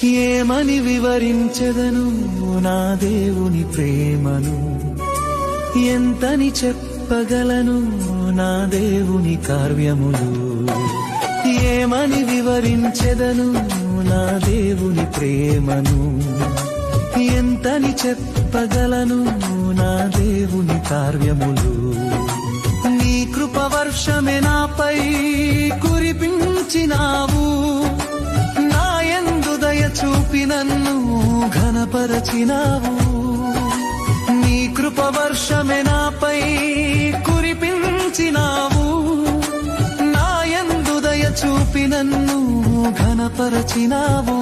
ఏమని వివరించెదను నా దేవుని ప్రేమను, ఎంతని చెప్పగలను నా దేవుని కార్యములు. ఏమని వివరించెదను నా దేవుని ప్రేమను, ఎంతని చెప్పగలను నా దేవుని కార్యములు. నీ కృప వర్షమే నాపై కురిపించినావు, నా యందు దయ చూపి నన్ను ఘనపరచినావు. నీ కృప వర్షమే నాపై కురిపించినావు, నా యందు దయ చూపి నన్ను ఘనపరచినావు.